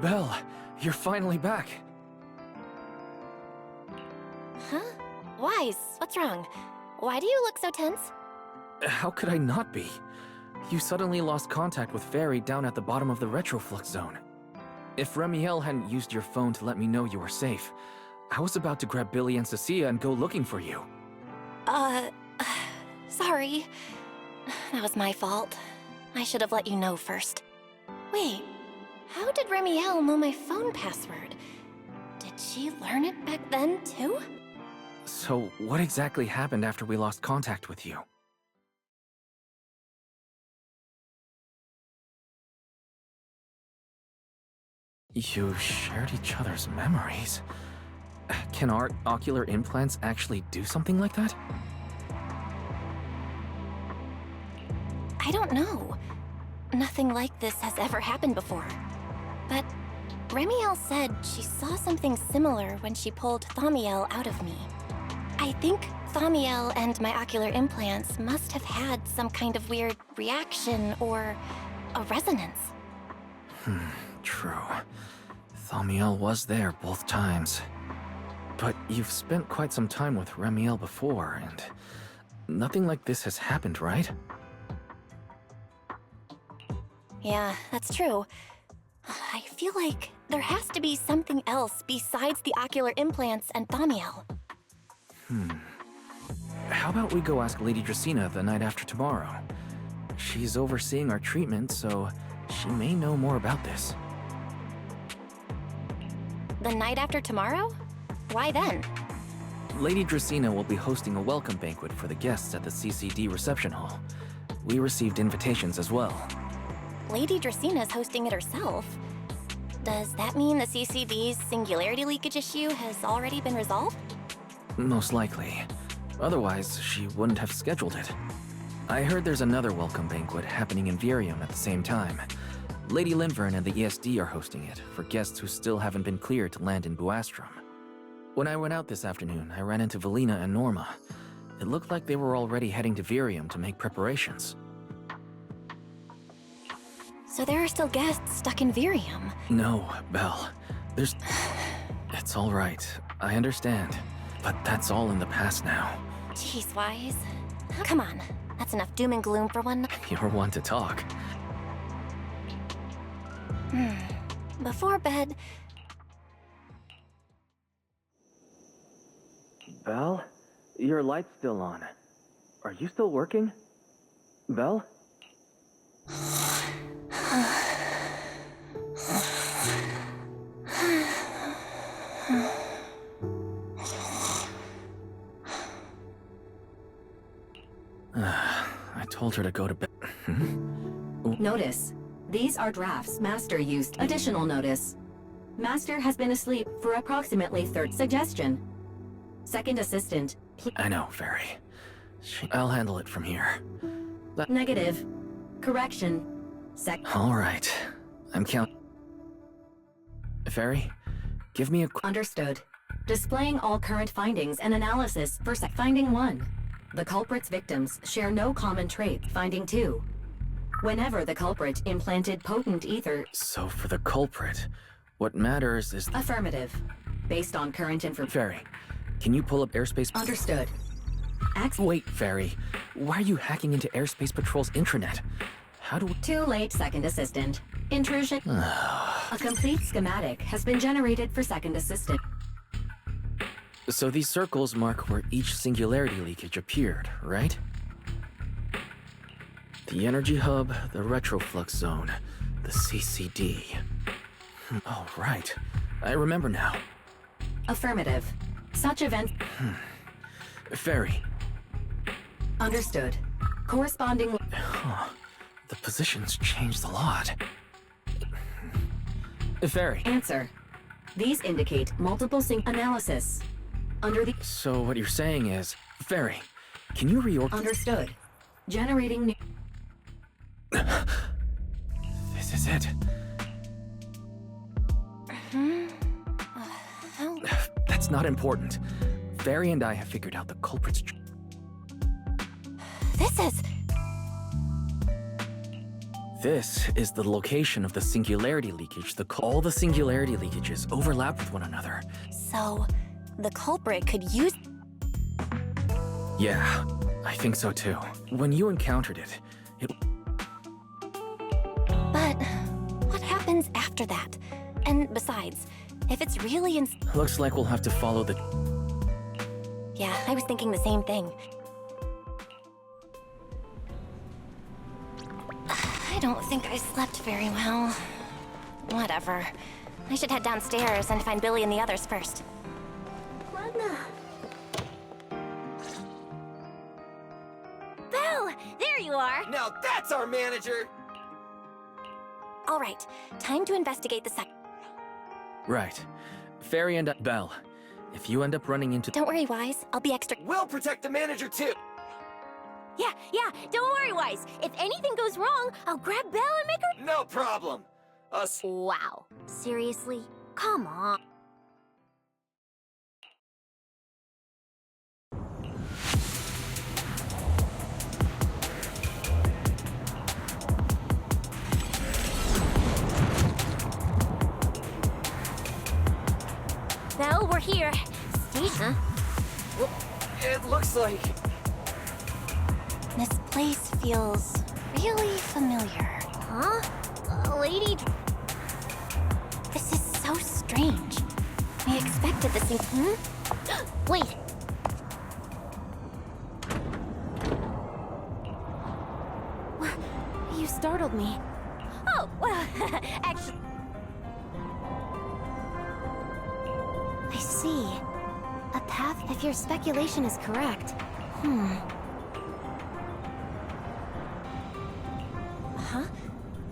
Belle, you're finally back. Huh? Wise, what's wrong? Why do you look so tense? How could I not be? You suddenly lost contact with Fairy down at the bottom of the retroflux zone. If Remiel hadn't used your phone to let me know you were safe, I was about to grab Billy and Cecilia and go looking for you. Sorry. That was my fault. I should have let you know first. Wait, how did Remiel know my phone password? Did she learn it back then, too? So, what exactly happened after we lost contact with you? You shared each other's memories. Can our ocular implants actually do something like that? I don't know. Nothing like this has ever happened before. But Remiel said she saw something similar when she pulled Thaumiel out of me. I think Thaumiel and my ocular implants must have had some kind of weird reaction or a resonance. True. Thaumiel was there both times. But you've spent quite some time with Remiel before, and nothing like this has happened, right? Yeah, that's true. I feel like there has to be something else besides the ocular implants and Thaumiel. How about we go ask Lady Dracaena the night after tomorrow? She's overseeing our treatment, so she may know more about this. The night after tomorrow? Why then? Lady Dracaena will be hosting a welcome banquet for the guests at the CCD reception hall. We received invitations as well. Lady Dracaena's hosting it herself. Does that mean the CCD's singularity leakage issue has already been resolved? Most likely. Otherwise, she wouldn't have scheduled it. I heard there's another welcome banquet happening in Virium at the same time. Lady Linvern and the ESD are hosting it for guests who still haven't been cleared to land in Buastrom. When I went out this afternoon, I ran into Valina and Norma. It looked like they were already heading to Virium to make preparations. So there are still guests stuck in Virium. No, Belle. It's all right. I understand. But that's all in the past now. Jeez, Wise. Come on. That's enough doom and gloom for one. You're one to talk. Before bed... Belle? Your light's still on. Are you still working? Belle? I told her to go to bed. Notice. These are drafts Master used. Additional notice. Master has been asleep for approximately third suggestion. Second assistant. I know, Fairy. I'll handle it from here. Negative. Correction. All right. I'm Fairy, give me a Understood. Displaying all current findings and analysis for Finding 1. The culprit's victims share no common trait. Finding 2. Whenever the culprit implanted potent ether... So for the culprit, what matters is... Affirmative. Based on current information... Fairy, can you pull up Airspace... Understood. Wait, Fairy. Why are you hacking into Airspace Patrol's intranet? How do we... Too late, Second Assistant. Intrusion. A complete schematic has been generated for Second Assistant. So these circles mark where each singularity leakage appeared, right? The energy hub, the retroflux zone, the CCD. Oh, right. I remember now. Affirmative. Such events... Fairy. Understood. Corresponding... The positions changed a lot. Fairy. Answer. These indicate multiple analysis. Under the... So what you're saying is... Fairy, can you reorder... Understood. Generating new... This is it. That's not important. Fairy and I have figured out the culprit's... This is... This is the location of the singularity leakage. All the singularity leakages overlap with one another. So, the culprit could use... Yeah, I think so too. When you encountered it... But what happens after that? And besides, if it's really in... Looks like we'll have to follow the... Yeah, I was thinking the same thing. I don't think I slept very well. Whatever. I should head downstairs and find Billy and the others first. Belle! There you are! Now that's our manager! All right, time to investigate the site. Right. Fairy and Belle, if you end up running into... Don't worry, Wise. I'll be extra... We'll protect the manager too! Yeah, don't worry, Wise. If anything goes wrong, I'll grab Belle and make her... No problem! Wow. Seriously? Come on. Belle, we're here. Station? It looks like... This place feels really familiar. Huh? Lady... This is so strange. We expected this thing... Wait! You startled me. Oh, well, actually... I see. A path if your speculation is correct. Huh?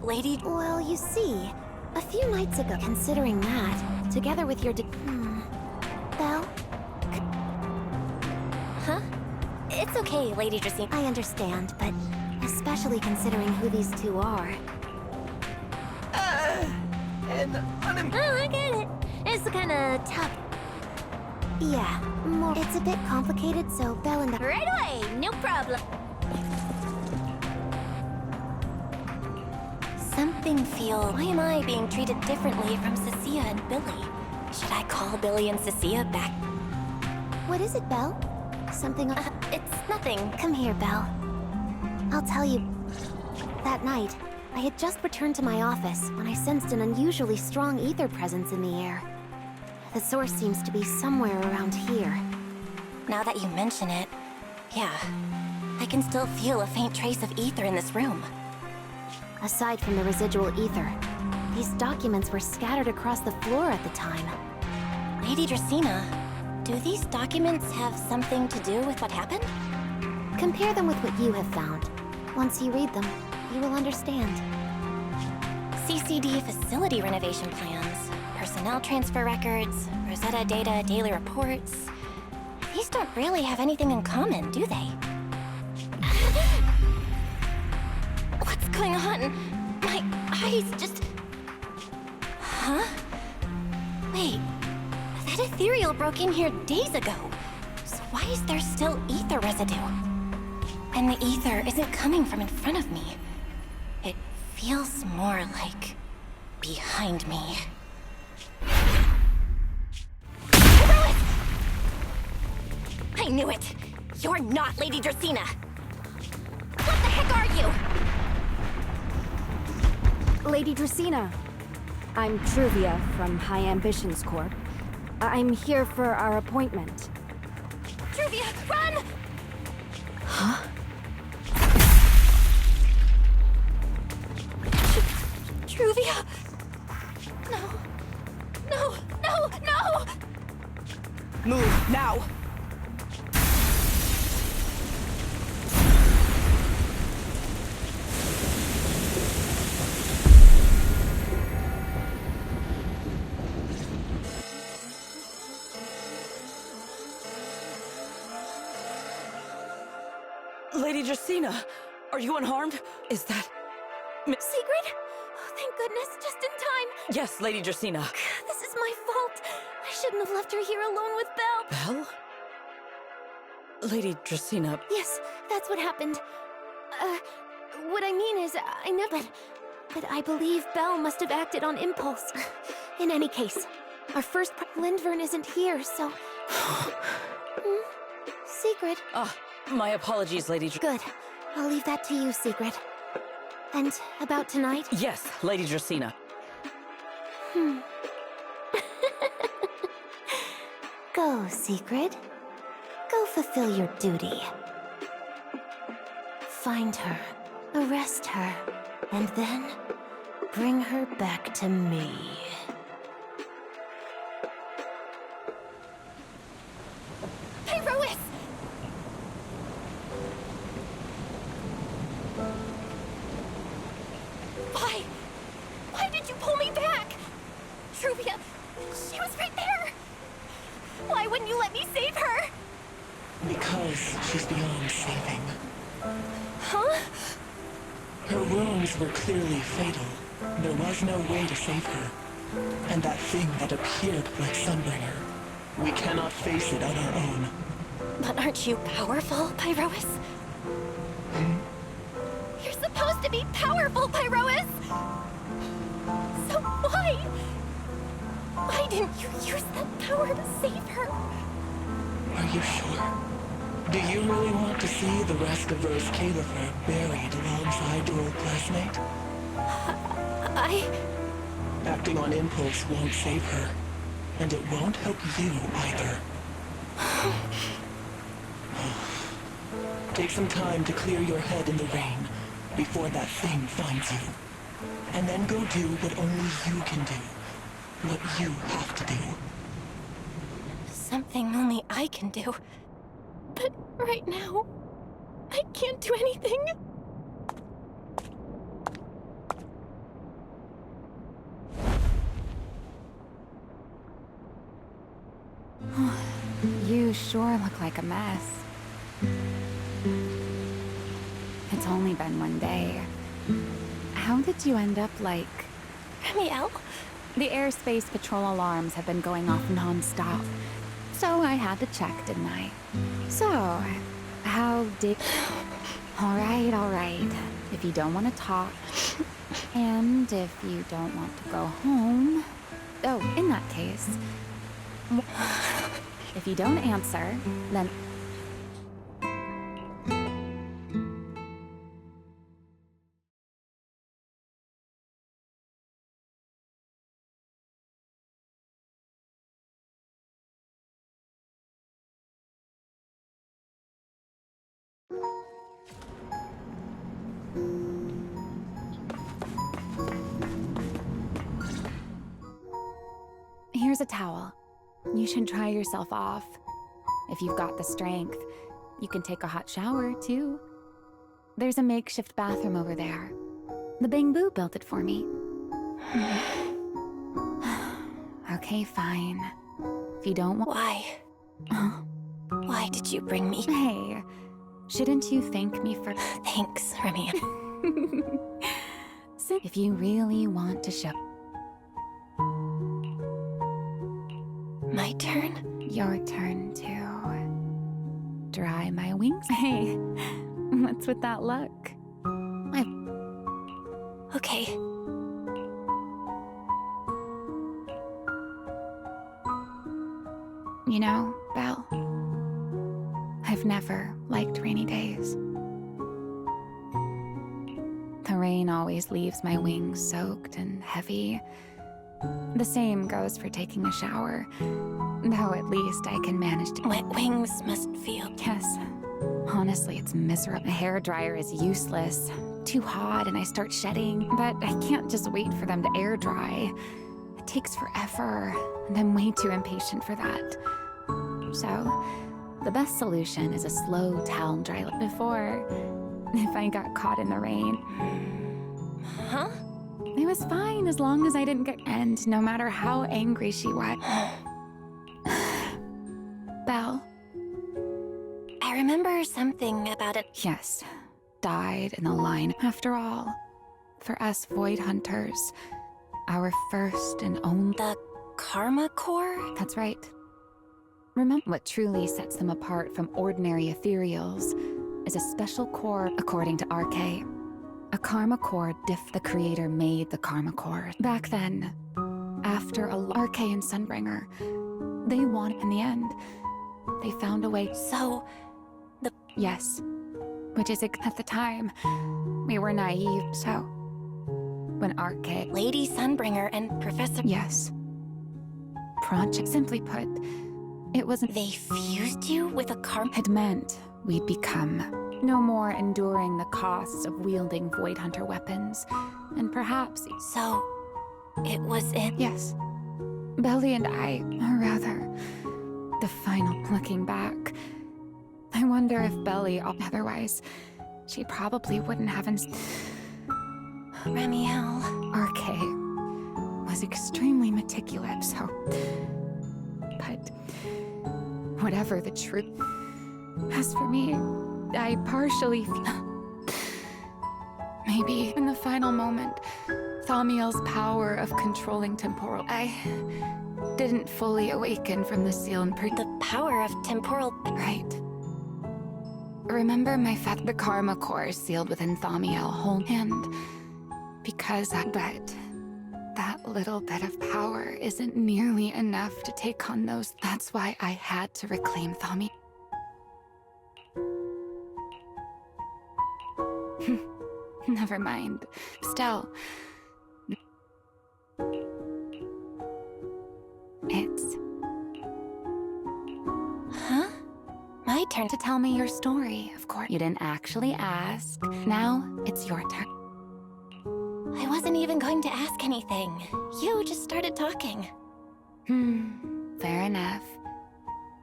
Lady... Well, you see, a few nights ago, considering that, together with your Belle? Huh? It's okay, Lady Dracena. I understand, but especially considering who these two are. I get it. It's kinda tough. Yeah, it's a bit complicated, so Belle and Right away, no problem. Something feels... Why am I being treated differently from Cecilia and Billy? Should I call Billy and Cecilia back? What is it, Belle? Something... it's nothing. Come here, Belle. I'll tell you. That night, I had just returned to my office when I sensed an unusually strong ether presence in the air. The source seems to be somewhere around here. Now that you mention it, yeah, I can still feel a faint trace of ether in this room. Aside from the residual ether, these documents were scattered across the floor at the time. Lady Dracena, do these documents have something to do with what happened? Compare them with what you have found. Once you read them, you will understand. CCD facility renovation plans, personnel transfer records, Rosetta data, daily reports. These don't really have anything in common, do they? What's going on? My eyes just... Huh? Wait, that ethereal broke in here days ago. So why is there still ether residue? And the ether isn't coming from in front of me. It feels more like behind me. I knew it! You're not Lady Dracena! What the heck are you? Lady Dracena. I'm Truvia from High Ambitions Corp. I'm here for our appointment. Truvia, run! Huh? Truvia! No! Move, now! Lady Dracena, are you unharmed? Is that... Secret? Oh, thank goodness, just in time. Yes, Lady Dracena. This is my fault. I shouldn't have left her here alone with Belle. Belle? Lady Dracena... Yes, that's what happened. What I mean is, I never... but I believe Belle must have acted on impulse. In any case, our first Lindvern isn't here, so... Secret. My apologies, Lady Good. I'll leave that to you, Secret. And about tonight? Yes, Lady Dracena. Go, Secret. Go fulfill your duty. Find her, arrest her, and then bring her back to me. Pyrois! Why? Why did you pull me back? Truvia, she was right there! Why wouldn't you let me save her? Because she's beyond saving. Huh? Her wounds were clearly fatal. There was no way to save her. And that thing that appeared like Sunbringer, we cannot face it on our own. But aren't you powerful, Pyrois? You're supposed to be powerful, Pyrois! So why? Why didn't you use that power to save her? Are you sure? Do you really want to see the rest of Rose Califer buried alongside your old classmate? Acting on impulse won't save her. And it won't help you either. Take some time to clear your head in the rain before that thing finds you. And then go do what only you can do. What you have to do. Something only I can do. But right now, I can't do anything. You sure look like a mess. It's only been one day. How did you end up like... Remiel? The airspace patrol alarms have been going off non-stop. So I had to check, didn't I? So, how did... All right. If you don't want to talk, and if you don't want to go home... Oh, in that case... If you don't answer, then... Here's a towel. You should dry yourself off. If you've got the strength, you can take a hot shower, too. There's a makeshift bathroom over there. The Bangbu built it for me. Okay, fine. If you don't want... Why? Why did you bring me? Hey, shouldn't you thank me for... Thanks, Remiel. If you really want to show... My turn? Your turn to dry my wings. Hey, what's with that look? Okay. You know, Belle, I've never liked rainy days. The rain always leaves my wings soaked and heavy. The same goes for taking a shower, though at least I can manage to... Wet wings must feel... Yes. Honestly, it's miserable. A hairdryer is useless. Too hot and I start shedding, but I can't just wait for them to air dry. It takes forever, and I'm way too impatient for that. So, the best solution is a slow towel dry before... if I got caught in the rain. Huh? It was fine as long as I didn't get... And no matter how angry she was... Belle? I remember something about it. Yes. Died in the line. After all, for us Void Hunters, our first and only... The Karma Core? That's right. Remember, what truly sets them apart from ordinary ethereals is a special core according to RK. A karma core the creator made the karma core. Back then, after RK and Sunbringer, they won in the end. They found a way. So, Yes. Which is at the time, we were naive, so when RK... Lady Sunbringer and Professor... Yes. Project, simply put, it wasn't... They fused you with a karma... It meant we'd become no more enduring the costs of wielding Void Hunter weapons, and perhaps... So, it was in... Yes. Belly and I, or rather, the final looking back. I wonder if Belly, otherwise, she probably wouldn't have Ramiel... RK was extremely meticulous, so... But... whatever the truth... As for me, I partially... Maybe in the final moment, Thaumiel's power of controlling temporal... I didn't fully awaken from the seal and The power of temporal... Right. Remember the karma core sealed within Thaumiel whole hand? Because but that little bit of power isn't nearly enough to take on those. That's why I had to reclaim Thaumiel. Never mind. Still, it's Huh? My turn to tell me your story, of course. You didn't actually ask. Now it's your turn. I wasn't even going to ask anything. You just started talking. Fair enough.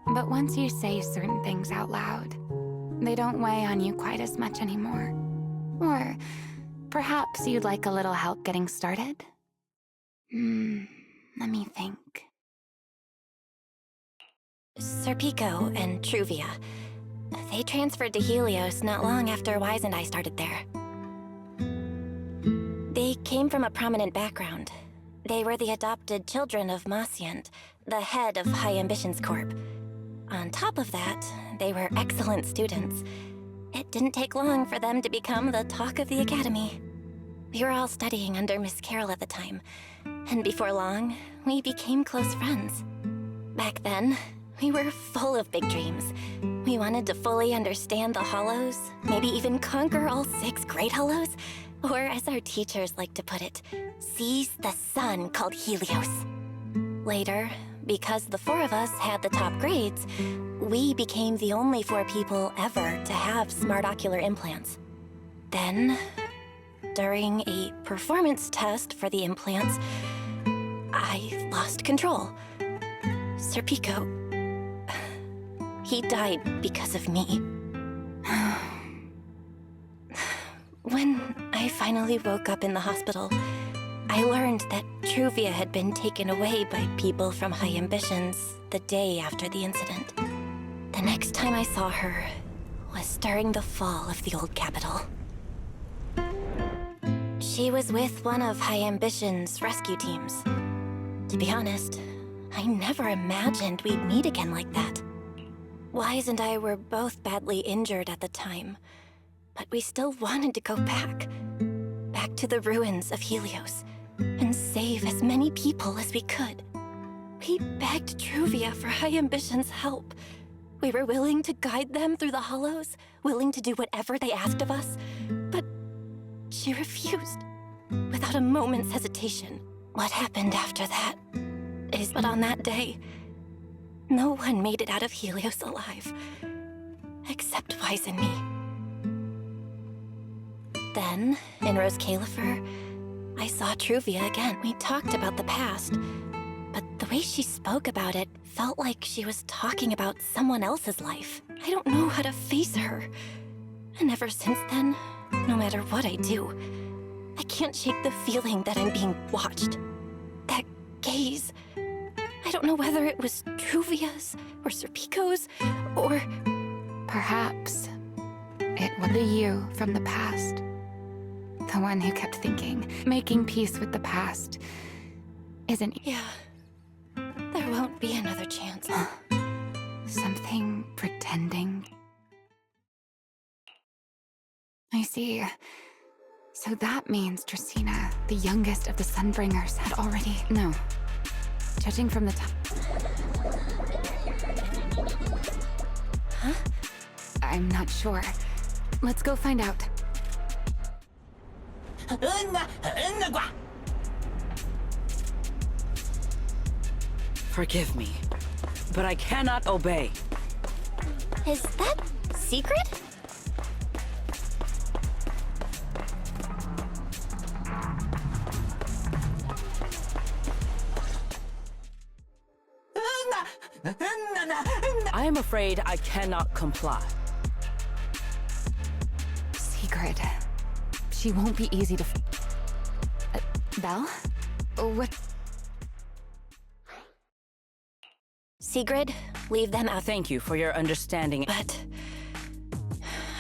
But once you say certain things out loud, they don't weigh on you quite as much anymore. Or perhaps you'd like a little help getting started? Let me think. Serpico and Truvia. They transferred to Helios not long after Wise and I started there. They came from a prominent background. They were the adopted children of Masyant, the head of High Ambitions Corp. On top of that, they were excellent students. It didn't take long for them to become the talk of the academy. We were all studying under Miss Carroll at the time, and before long, we became close friends. Back then, we were full of big dreams. We wanted to fully understand the Hollows, maybe even conquer all 6 Great Hollows, or as our teachers like to put it, seize the sun called Helios. Later, because the 4 of us had the top grades, we became the only 4 people ever to have smart ocular implants. Then, during a performance test for the implants, I lost control. Serpico, he died because of me. When I finally woke up in the hospital, I learned that Truvia had been taken away by people from High Ambitions the day after the incident. The next time I saw her was during the fall of the old capital. She was with one of High Ambitions' rescue teams. To be honest, I never imagined we'd meet again like that. Wise and I were both badly injured at the time, but we still wanted to go back to the ruins of Helios, and save as many people as we could. We begged Truvia for High Ambitions' help. We were willing to guide them through the Hollows, willing to do whatever they asked of us, but she refused, without a moment's hesitation. What happened after that is, but on that day, no one made it out of Helios alive, except Wise and me. Then, in Rose Califer, I saw Truvia again. We talked about the past, but the way she spoke about it felt like she was talking about someone else's life. I don't know how to face her. And ever since then, no matter what I do, I can't shake the feeling that I'm being watched. That gaze. I don't know whether it was Truvia's or Serpico's or... Perhaps it was the you from the past. The one who kept thinking, making peace with the past isn't... Yeah. There won't be another chance. Something pretending. I see. So that means Dracaena, the youngest of the Sunbringers, had already... No. Judging from the time... Huh? I'm not sure. Let's go find out. Forgive me, but I cannot obey. Is that secret? I am afraid I cannot comply. Secret. She won't be easy to... Belle? What? Sigrid, leave them out. Thank you for your understanding. But...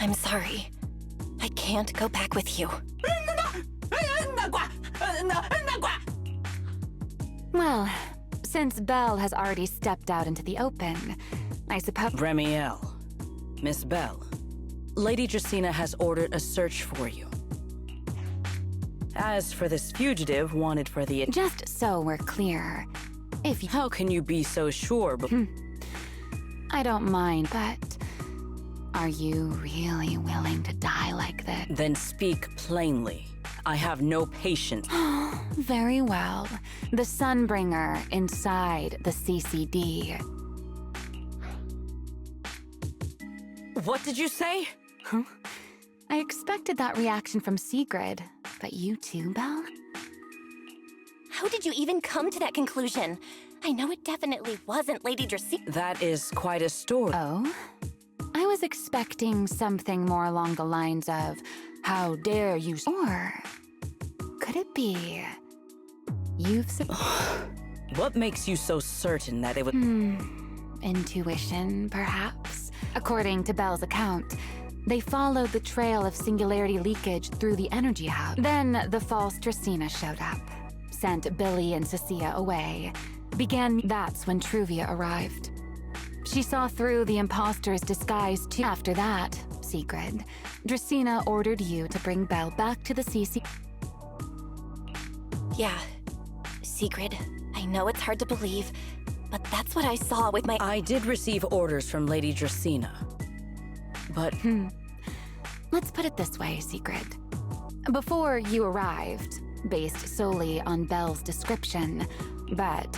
I'm sorry. I can't go back with you. Well, since Belle has already stepped out into the open, I suppose... Remiel, Miss Belle, Lady Dracaena has ordered a search for you. As for this fugitive wanted for the... Just so we're clear, if you... How can you be so sure? I don't mind, but... Are you really willing to die like this? Then speak plainly. I have no patience. Very well. The Sunbringer inside the CCD. What did you say? Huh? I expected that reaction from Sigrid, but you too, Belle? How did you even come to that conclusion? I know it definitely wasn't Lady Dracaena. That is quite a story. Oh? I was expecting something more along the lines of, how dare you... Or could it be... You've... What makes you so certain that it would... Intuition, perhaps? According to Belle's account, they followed the trail of singularity leakage through the energy hub. Then the false Dracaena showed up, sent Billy and Cecilia away. That's when Truvia arrived. She saw through the imposter's disguise too. After that, Sigrid, Dracaena ordered you to bring Belle back to the CC. Yeah, Sigrid, I know it's hard to believe, but that's what I saw with my... I did receive orders from Lady Dracaena, but... Let's put it this way, Sigrid. Before you arrived, based solely on Belle's description, but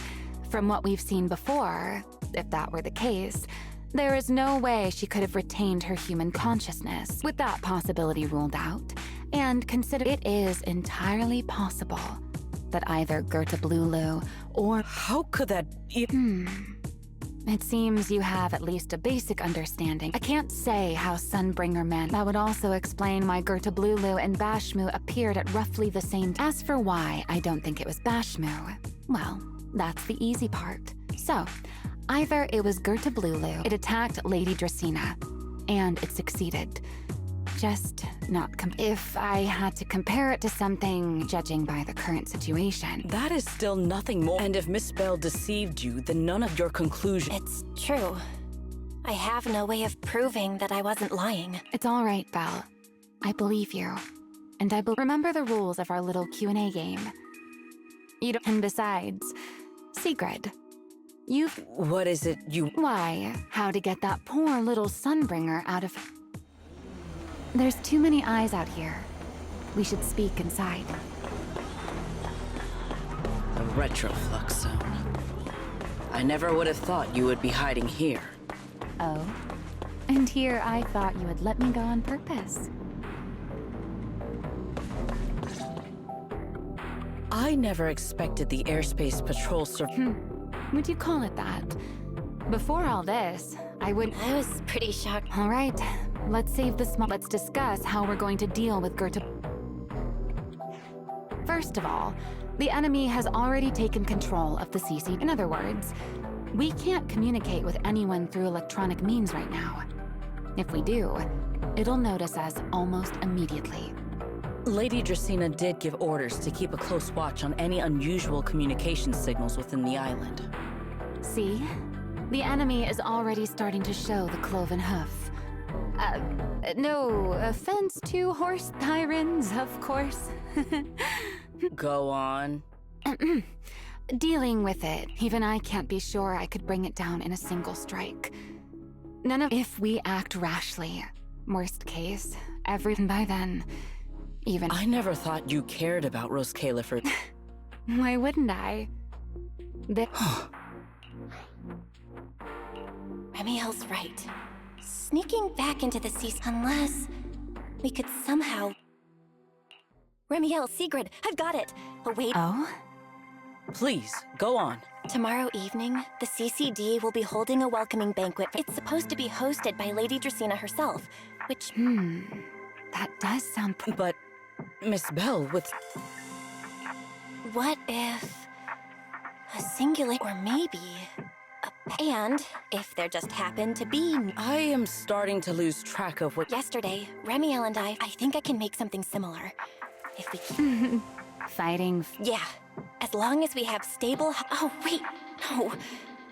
from what we've seen before, if that were the case, there is no way she could have retained her human consciousness. With that possibility ruled out, and consider it is entirely possible that either Gerta Blulu or... How could that... It seems you have at least a basic understanding. I can't say how Sunbringer meant. That would also explain why Gerta Blulu and Bashmu appeared at roughly the same time. As for why I don't think it was Bashmu, well, that's the easy part. So, either it was Gerta Blulu, it attacked Lady Dracaena, and it succeeded. Just not if I had to compare it to something, judging by the current situation. That is still nothing more. And if Miss Belle deceived you, then none of your conclusions... It's true. I have no way of proving that I wasn't lying. It's all right, Belle. I believe you. And remember the rules of our little Q&A game. You don't... And besides, Sigrid, you've... What is it you... Why, how to get that poor little Sunbringer out of... There's too many eyes out here. We should speak inside. The retroflux zone. I never would have thought you would be hiding here. Oh? And here I thought you would let me go on purpose. I never expected the airspace patrol Would you call it that? Before all this, I was pretty shocked. All right, let's save the small... Let's discuss how we're going to deal with Gerta... First of all, the enemy has already taken control of the CC. In other words, we can't communicate with anyone through electronic means right now. If we do, it'll notice us almost immediately. Lady Dracaena did give orders to keep a close watch on any unusual communication signals within the island. See? The enemy is already starting to show the cloven hoof. No offense to horse tyrants, of course. Go on. Dealing with it, even I can't be sure I could bring it down in a single strike. None of if we act rashly. Worst case, by then, even I never thought you cared about Rose Califord. Why wouldn't I? Remiel's right. Sneaking back into the sea, unless we could somehow... Remiel, Sigrid, I've got it! Await... Oh? Please, go on. Tomorrow evening, the CCD will be holding a welcoming banquet. It's supposed to be hosted by Lady Dracaena herself, which... That does sound... But, Miss Bell, with... What if... a singular... or maybe... And if there just happened to be... I am starting to lose track of what... Yesterday, Remiel and I think I can make something similar. If we keep... Fighting... Yeah. As long as we have stable... Oh, wait. No.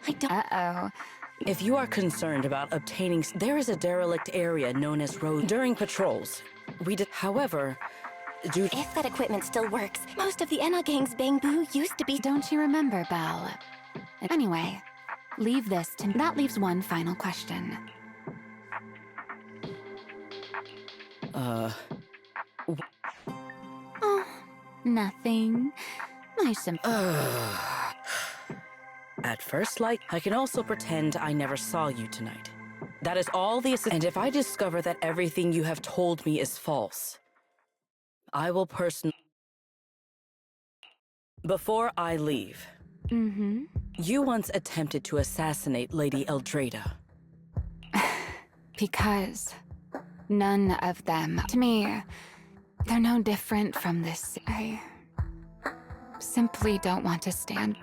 I don't... Uh-oh. If you are concerned about obtaining... There is a derelict area known as Road during patrols. However, due... If that equipment still works, most of the Enna Gang's bamboo used to be... Don't you remember, Belle? Anyway, leave this to... That leaves one final question. Oh, nothing. Nice and... At first light, I can also pretend I never saw you tonight. That is all the... And if I discover that everything you have told me is false, I will Before I leave... You once attempted to assassinate Lady Eldrada. Because none of them... To me, they're no different from this. I simply don't want to stand...